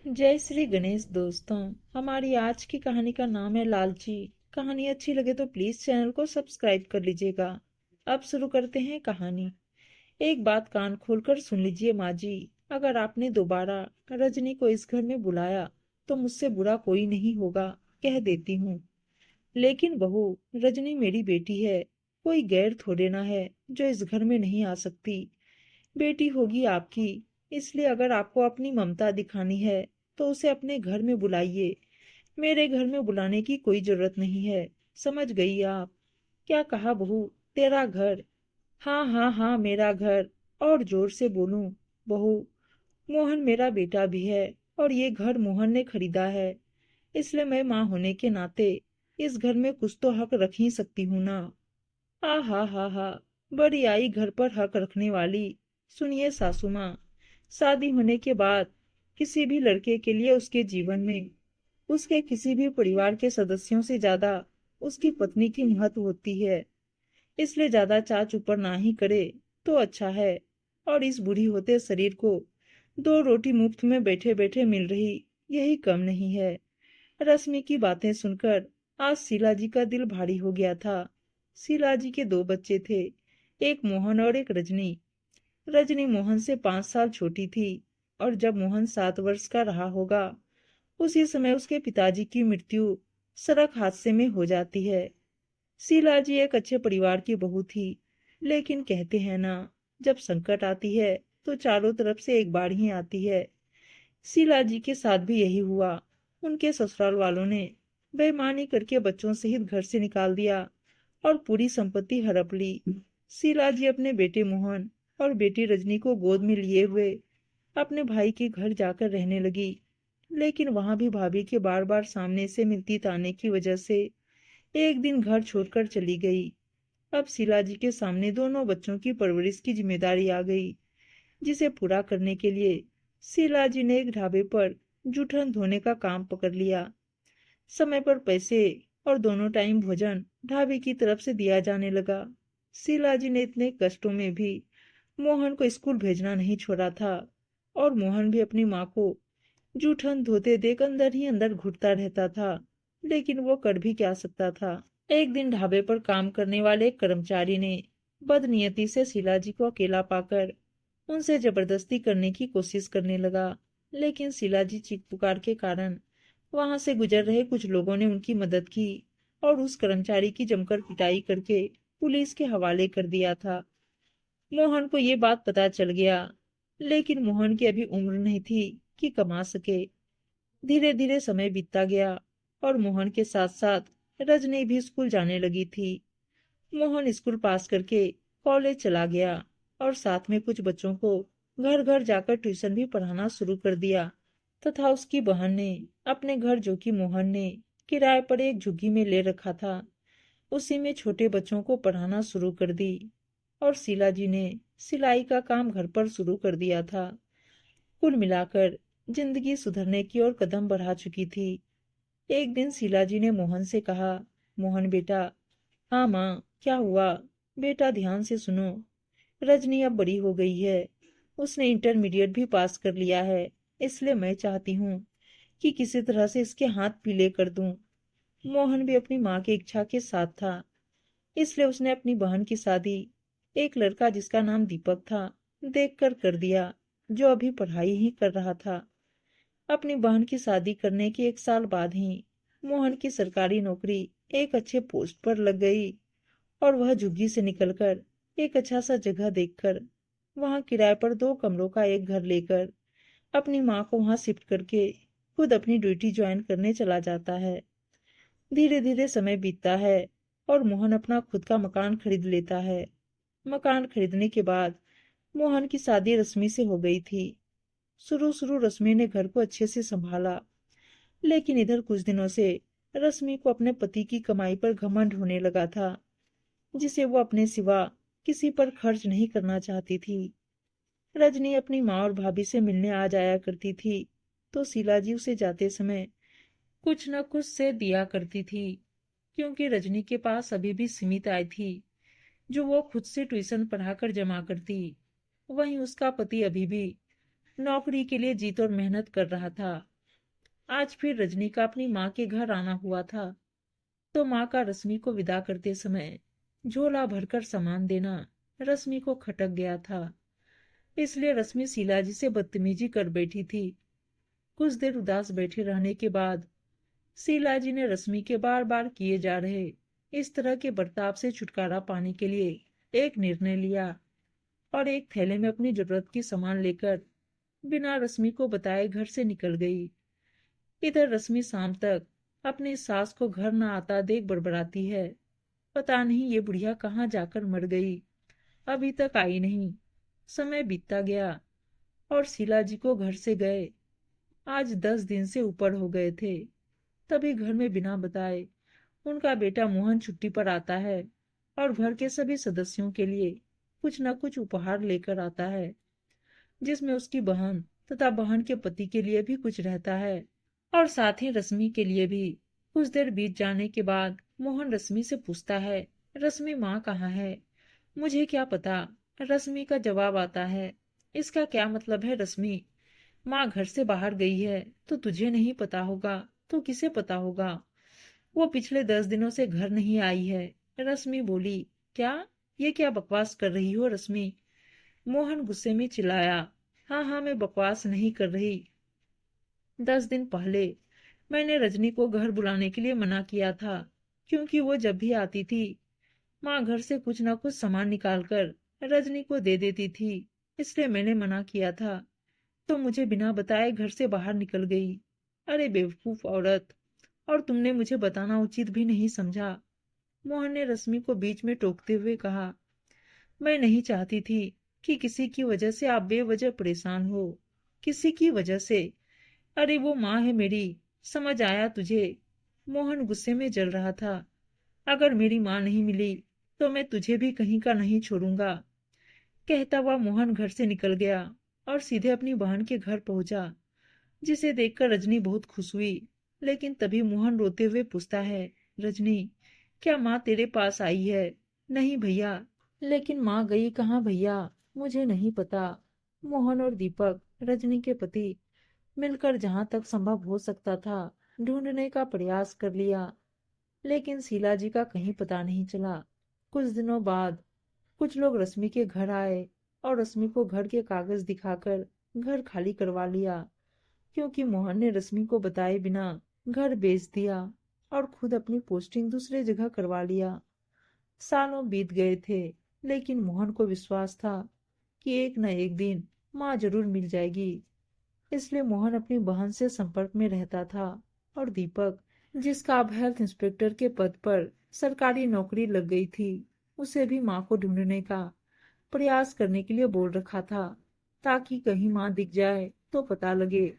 जय श्री गणेश दोस्तों। हमारी आज की कहानी का नाम है लालची। कहानी अच्छी लगे तो प्लीज चैनल को सब्सक्राइब कर लीजिएगा। अब शुरू करते हैं कहानी। एक बात कान खोलकर सुन लीजिए माँ जी। अगर आपने दोबारा रजनी को इस घर में बुलाया तो मुझसे बुरा कोई नहीं होगा, कह देती हूँ। लेकिन बहू, रजनी मेरी बेटी है, कोई गैर थोड़े ना है जो इस घर में नहीं आ सकती। बेटी होगी आपकी, इसलिए अगर आपको अपनी ममता दिखानी है तो उसे अपने घर में बुलाइए। मेरे घर में बुलाने की कोई जरूरत नहीं है। समझ गई आप? क्या कहा बहू? तेरा घर? हाँ हाँ हाँ, मेरा घर। और जोर से बोलूं? बहू, मोहन मेरा बेटा भी है और ये घर मोहन ने खरीदा है। इसलिए मैं माँ होने के नाते इस घर में कुछ तो हक रख ही सकती हूँ ना। हा हा हा हा, बड़ी आई घर पर हक रखने वाली। सुनिए सासू माँ, शादी होने के बाद किसी भी लड़के के लिए उसके जीवन में उसके किसी भी परिवार के सदस्यों से ज्यादा उसकी पत्नी की महत्व होती है। इसलिए ज्यादा चाच ऊपर ना ही करे तो अच्छा है। और इस बूढ़ी होते शरीर को दो रोटी मुफ्त में बैठे बैठे मिल रही, यही कम नहीं है। रश्मि की बातें सुनकर आज शीला जी का दिल भारी हो गया था। शीला जी के दो बच्चे थे, एक मोहन और एक रजनी। रजनी मोहन से 5 साल छोटी थी और जब मोहन 7 वर्ष का रहा होगा उसी समय उसके पिताजी की मृत्यु सड़क हादसे में हो जाती है। शीला जी एक अच्छे परिवार की बहू थी, लेकिन कहते हैं ना, जब संकट आती है तो चारों तरफ से एक बाढ़ ही आती है। शीला जी के साथ भी यही हुआ। उनके ससुराल वालों ने बेईमानी करके बच्चों सहित घर से निकाल दिया और पूरी संपत्ति हड़प ली। शीला जी अपने बेटे मोहन और बेटी रजनी को गोद में लिए हुए अपने भाई के घर जाकर रहने लगी। लेकिन वहां भी भाभी के बार बार सामने से मिलती ताने की वजह से एक दिन घर छोड़कर चली गई। अब शीला जी के सामने दोनों बच्चों की परवरिश की जिम्मेदारी आ गई, जिसे पूरा करने के लिए शीला जी ने एक ढाबे पर जूठन धोने का काम पकड़ लिया। समय पर पैसे और दोनों टाइम भोजन ढाबे की तरफ से दिया जाने लगा। शीला जी ने इतने कष्टों में भी मोहन को स्कूल भेजना नहीं छोड़ा था। और मोहन भी अपनी माँ को जूठन धोते देख अंदर ही अंदर घुटता रहता था। लेकिन वो कर भी क्या सकता था। एक दिन ढाबे पर काम करने वाले एक कर्मचारी ने बदनियती से शीला जी को अकेला पाकर उनसे जबरदस्ती करने की कोशिश करने लगा। लेकिन शीला जी चीख पुकार के कारण वहां से गुजर रहे कुछ लोगों ने उनकी मदद की और उस कर्मचारी की जमकर पिटाई करके पुलिस के हवाले कर दिया था। मोहन को ये बात पता चल गया, लेकिन मोहन की अभी उम्र नहीं थी कि कमा सके। धीरे धीरे समय बीतता गया और मोहन के साथ साथ रजनी भी स्कूल जाने लगी थी। मोहन स्कूल पास करके कॉलेज चला गया और साथ में कुछ बच्चों को घर घर जाकर ट्यूशन भी पढ़ाना शुरू कर दिया। तथा उसकी बहन ने अपने घर, जो कि मोहन ने किराए पर एक झुग्गी में ले रखा था, उसी में छोटे बच्चों को पढ़ाना शुरू कर दी। और शीला जी ने सिलाई का काम घर पर शुरू कर दिया था। कुल मिलाकर जिंदगी सुधरने की ओर कदम बढ़ा चुकी थी। एक दिन शीला जी ने मोहन से कहा, मोहन बेटा। हाँ माँ, क्या हुआ? बेटा ध्यान से सुनो। रजनी अब बड़ी हो गई है, उसने इंटरमीडिएट भी पास कर लिया है। इसलिए मैं चाहती हूँ कि किसी तरह से इसके हाथ पीले कर दूं। मोहन भी अपनी माँ की इच्छा के साथ था, इसलिए उसने अपनी बहन की शादी एक लड़का जिसका नाम दीपक था देखकर कर दिया, जो अभी पढ़ाई ही कर रहा था। अपनी बहन की शादी करने के 1 साल बाद ही मोहन की सरकारी नौकरी एक अच्छे पोस्ट पर लग गई और वह झुग्गी से निकलकर एक अच्छा सा जगह देखकर वहां किराए पर 2 कमरों का एक घर लेकर अपनी माँ को वहां शिफ्ट करके खुद अपनी ड्यूटी ज्वाइन करने चला जाता है। धीरे धीरे समय बीतता है और मोहन अपना खुद का मकान खरीद लेता है। मकान खरीदने के बाद मोहन की शादी रश्मि से हो गई थी। शुरू शुरू रश्मि ने घर को अच्छे से संभाला, लेकिन इधर कुछ दिनों से रश्मि को अपने पति की कमाई पर घमंड होने लगा था, जिसे वो अपने सिवा किसी पर खर्च नहीं करना चाहती थी। रजनी अपनी माँ और भाभी से मिलने आ जाया करती थी, तो शीला जी उसे जाते समय कुछ न कुछ से दिया करती थी, क्योंकि रजनी के पास अभी भी सीमित आय थी, जो वो खुद से ट्यूशन पढ़ाकर जमा करती। वहीं उसका पति अभी भी नौकरी के लिए जीत और मेहनत कर रहा था। आज फिर रजनी का अपनी माँ के घर आना हुआ था, तो माँ का रश्मि को विदा करते समय झोला भरकर सामान देना रश्मि को खटक गया था। इसलिए रश्मि शीला जी से बदतमीजी कर बैठी थी। कुछ देर उदास बैठे रहने के बाद शीला जी ने रश्मि के बार बार किए जा रहे इस तरह के बर्ताव से छुटकारा पाने के लिए एक निर्णय लिया और एक थैले में अपनी जरूरत की सामान लेकर बिना रश्मि को बताए घर से निकल गई। इधर रश्मि शाम तक अपनी सास को घर न आता देख बड़बड़ाती है, पता नहीं ये बुढ़िया कहाँ जाकर मर गई, अभी तक आई नहीं। समय बीतता गया और शीला जी को घर से गए आज 10 दिन से ऊपर हो गए थे। तभी घर में बिना बताए उनका बेटा मोहन छुट्टी पर आता है और घर के सभी सदस्यों के लिए कुछ न कुछ उपहार लेकर आता है, जिसमें उसकी बहन तथा बहन के पति के लिए भी कुछ रहता है और साथ ही रश्मि के लिए भी। कुछ देर बीत जाने के बाद मोहन रश्मि से पूछता है, रश्मि माँ कहाँ है? मुझे क्या पता, रश्मि का जवाब आता है, इसका क्या मतलब है रश्मि? माँ घर से बाहर गई है तो तुझे नहीं पता होगा तो किसे पता होगा? वो पिछले 10 दिनों से घर नहीं आई है। रश्मि बोली, क्या? ये क्या बकवास कर रही हो रश्मि? मोहन गुस्से में चिल्लाया, हाँ हाँ मैं बकवास नहीं कर रही। 10 दिन पहले मैंने रजनी को घर बुलाने के लिए मना किया था, क्योंकि वो जब भी आती थी माँ घर से कुछ न कुछ सामान निकाल कर रजनी को दे देती थी, इसलिए मैंने मना किया था। तो मुझे बिना बताए घर से बाहर निकल गई। अरे बेवकूफ औरत, और तुमने मुझे बताना उचित भी नहीं समझा। मोहन ने रश्मि को बीच में टोकते हुए कहा, मैं नहीं चाहती थी कि किसी की वजह से आप बेवजह परेशान हो। किसी की वजह से? अरे वो माँ है मेरी, समझ आया तुझे? मोहन गुस्से में जल रहा था। अगर मेरी माँ नहीं मिली तो मैं तुझे भी कहीं का नहीं छोड़ूंगा। कहता हुआ मोहन घर से निकल गया और सीधे अपनी बहन के घर पहुंचा, जिसे देखकर रजनी बहुत खुश हुई। लेकिन तभी मोहन रोते हुए पूछता है, रजनी, क्या माँ तेरे पास आई है? नहीं भैया। लेकिन माँ गई कहाँ भैया? मुझे नहीं पता। मोहन और दीपक, रजनी के पति, मिलकर जहां तक संभव हो सकता था ढूंढने का प्रयास कर लिया, लेकिन शीला जी का कहीं पता नहीं चला। कुछ दिनों बाद कुछ लोग रश्मि के घर आए और रश्मि को घर के कागज दिखाकर घर खाली करवा लिया, क्योंकि मोहन ने रश्मि को बताए बिना घर बेच दिया और खुद अपनी पोस्टिंग दूसरे जगह करवा लिया। सालों बीत गए थे, लेकिन मोहन को विश्वास था कि एक न एक दिन माँ जरूर मिल जाएगी। इसलिए मोहन अपनी बहन से संपर्क में रहता था और दीपक, जिसका अब हेल्थ इंस्पेक्टर के पद पर सरकारी नौकरी लग गई थी, उसे भी माँ को ढूंढने का प्रयास करने के लिए बोल रखा था, ताकि कहीं माँ दिख जाए तो पता लगे।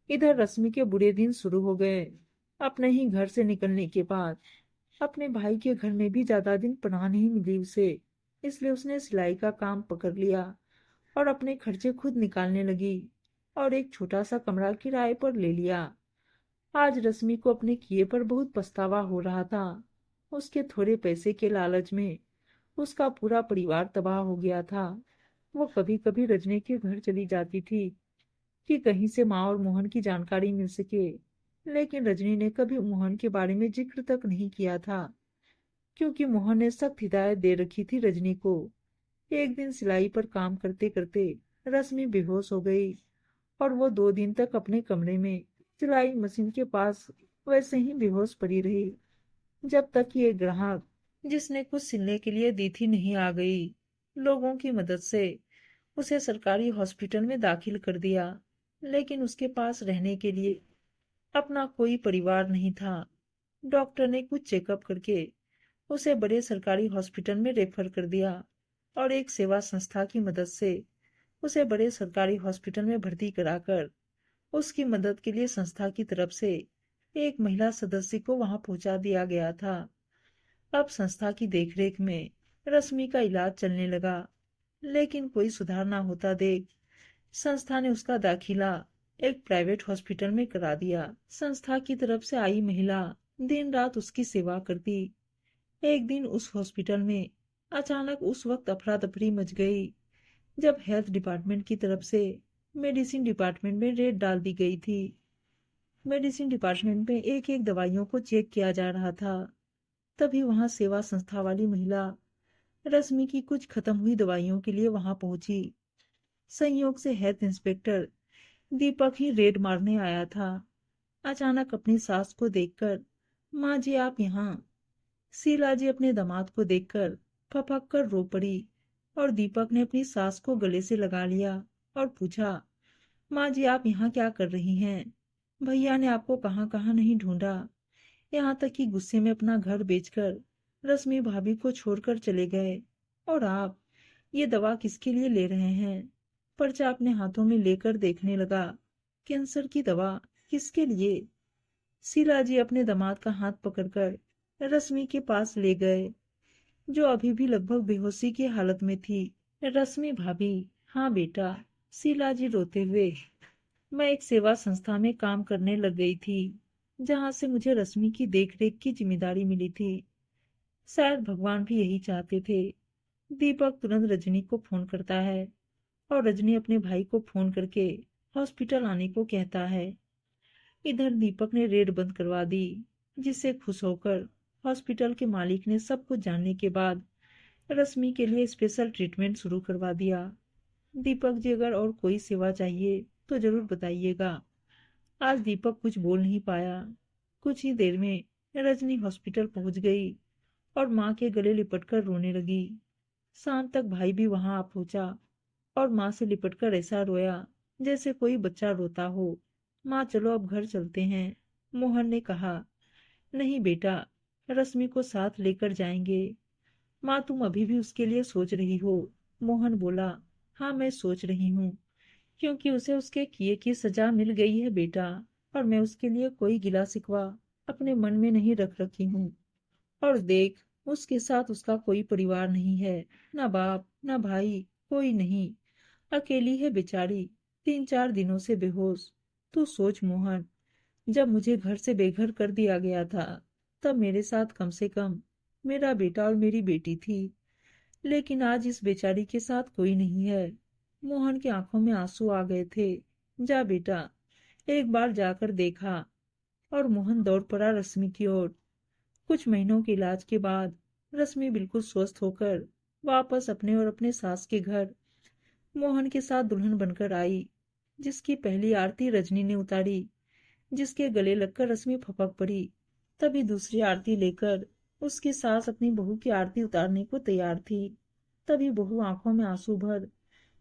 इधर रश्मि के बुरे दिन शुरू हो गए। अपने ही घर से निकलने के बाद अपने भाई के घर में भी ज्यादा दिन पनाह नहीं मिली उसे, इसलिए उसने सिलाई का काम पकड़ लिया और अपने खर्चे खुद निकालने लगी और एक छोटा सा कमरा किराए पर ले लिया। आज रश्मि को अपने किए पर बहुत पछतावा हो रहा था। उसके थोड़े पैसे के लालच में उसका पूरा परिवार तबाह हो गया था। वो कभी कभी रजनी के घर चली जाती थी कि कहीं से माँ और मोहन की जानकारी मिल सके, लेकिन रजनी ने कभी मोहन के बारे में जिक्र तक नहीं किया था, क्योंकि मोहन ने सख्त हिदायत दे रखी थी रजनी को। एक दिन सिलाई पर काम करते करते रश्मि बेहोश हो गई और वो 2 दिन तक अपने कमरे में सिलाई मशीन के पास वैसे ही बेहोश पड़ी रही, जब तक कि एक ग्राहक, जिसने कुछ सिलने के लिए दी थी, नहीं आ गई। लोगों की मदद से उसे सरकारी हॉस्पिटल में दाखिल कर दिया, लेकिन उसके पास रहने के लिए अपना कोई परिवार नहीं था। डॉक्टर ने कुछ चेकअप करके उसे बड़े सरकारी हॉस्पिटल में रेफर कर दिया और एक सेवा संस्था की मदद से उसे बड़े सरकारी हॉस्पिटल में भर्ती कराकर उसकी मदद के लिए संस्था की तरफ से एक महिला सदस्य को वहां पहुंचा दिया गया था। अब संस्था की देखरेख में रश्मि का इलाज चलने लगा, लेकिन कोई सुधार ना होता देख संस्था ने उसका दाखिला एक प्राइवेट हॉस्पिटल में करा दिया। संस्था की तरफ से आई महिला दिन रात उसकी सेवा करती। एक दिन उस हॉस्पिटल में अचानक उस वक्त अफरा तफरी मच गई, जब हेल्थ डिपार्टमेंट की तरफ से मेडिसिन डिपार्टमेंट में रेड डाल दी गई थी। मेडिसिन डिपार्टमेंट में एक एक दवाइयों को चेक किया जा रहा था। तभी वहां सेवा संस्था वाली महिला रश्मि की कुछ खत्म हुई दवाइयों के लिए वहां पहुंची। संयोग से हेल्थ इंस्पेक्टर दीपक ही रेड मारने आया था। अचानक अपनी सास को देखकर, माँ जी आप यहाँ। शीला जी अपने दामाद को देखकर फपक कर रो पड़ी और दीपक ने अपनी सास को गले से लगा लिया और पूछा, माँ जी आप यहाँ क्या कर रही हैं? भैया ने आपको कहाँ कहाँ नहीं ढूंढा, यहाँ तक कि गुस्से में अपना घर बेचकर रश्मि भाभी को छोड़कर चले गए। और आप ये दवा किसके लिए ले रहे हैं? पर्चा अपने हाथों में लेकर देखने लगा। कैंसर की दवा? किसके लिए? शीला जी अपने दामाद का हाथ पकड़कर रश्मि के पास ले गए, जो अभी भी लगभग बेहोशी की हालत में थी। रश्मि भाभी, हाँ बेटा, शीला जी रोते हुए। मैं एक सेवा संस्था में काम करने लग गई थी, जहां से मुझे रश्मि की देखरेख की जिम्मेदारी मिली थी। शायद भगवान भी यही चाहते थे। दीपक तुरंत रजनी को फोन करता है और रजनी अपने भाई को फोन करके हॉस्पिटल आने को कहता है। इधर दीपक ने रेड बंद करवा दी, जिससे खुश होकर हॉस्पिटल के मालिक ने सब कुछ जानने के बाद रश्मि के लिए स्पेशल ट्रीटमेंट शुरू करवा दिया। दीपक जी अगर और कोई सेवा चाहिए तो जरूर बताइएगा। आज दीपक कुछ बोल नहीं पाया। कुछ ही देर में रजनी हॉस्पिटल पहुंच गई और माँ के गले लिपटकर रोने लगी। शाम तक भाई भी वहां आ पहुंचा और माँ से लिपटकर ऐसा रोया जैसे कोई बच्चा रोता हो। माँ चलो अब घर चलते हैं, मोहन ने कहा। नहीं बेटा, रश्मि को साथ लेकर जाएंगे। माँ तुम अभी भी उसके लिए सोच रही हो? मोहन बोला। हाँ मैं सोच रही हूँ, क्योंकि उसे उसके किए की सजा मिल गई है बेटा, और मैं उसके लिए कोई गिला शिकवा अपने मन में नहीं रख रखी हूँ। और देख, उसके साथ उसका कोई परिवार नहीं है, ना बाप ना भाई, कोई नहीं। अकेली है बेचारी, 3-4 दिनों से बेहोश। तू सोच मोहन, जब मुझे घर से बेघर कर दिया गया था, तब मेरे साथ कम से कम मेरा बेटा और मेरी बेटी थी। लेकिन आज इस बेचारी के साथ कोई नहीं है। मोहन की आंखों में आंसू आ गए थे। जा बेटा, एक बार जाकर देखा। और मोहन दौड़ पड़ा रश्मि की ओर। कुछ महीनों के इलाज के बाद रश्मि बिल्कुल स्वस्थ होकर वापस अपने और अपने सास के घर मोहन के साथ दुल्हन बनकर आई, जिसकी पहली आरती रजनी ने उतारी, जिसके गले लगकर रश्मि फपक पड़ी। तभी दूसरी आरती लेकर उसकी सास अपनी बहू की आरती उतारने को तैयार थी। तभी बहू आंखों में आंसू भर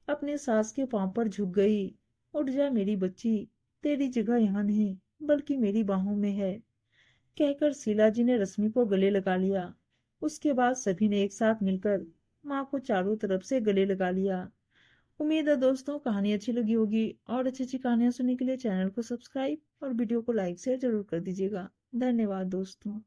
अपने सास के पांव पर झुक गई। उठ जा मेरी बच्ची, तेरी जगह यहाँ नहीं बल्कि मेरी बाहों में है, कहकर शीला जी ने रश्मि को गले लगा लिया। उसके बाद सभी ने एक साथ मिलकर माँ को चारों तरफ से गले लगा लिया। उम्मीद है दोस्तों कहानी अच्छी लगी होगी, और अच्छी अच्छी कहानियां सुनने के लिए चैनल को सब्सक्राइब और वीडियो को लाइक शेयर जरूर कर दीजिएगा। धन्यवाद दोस्तों।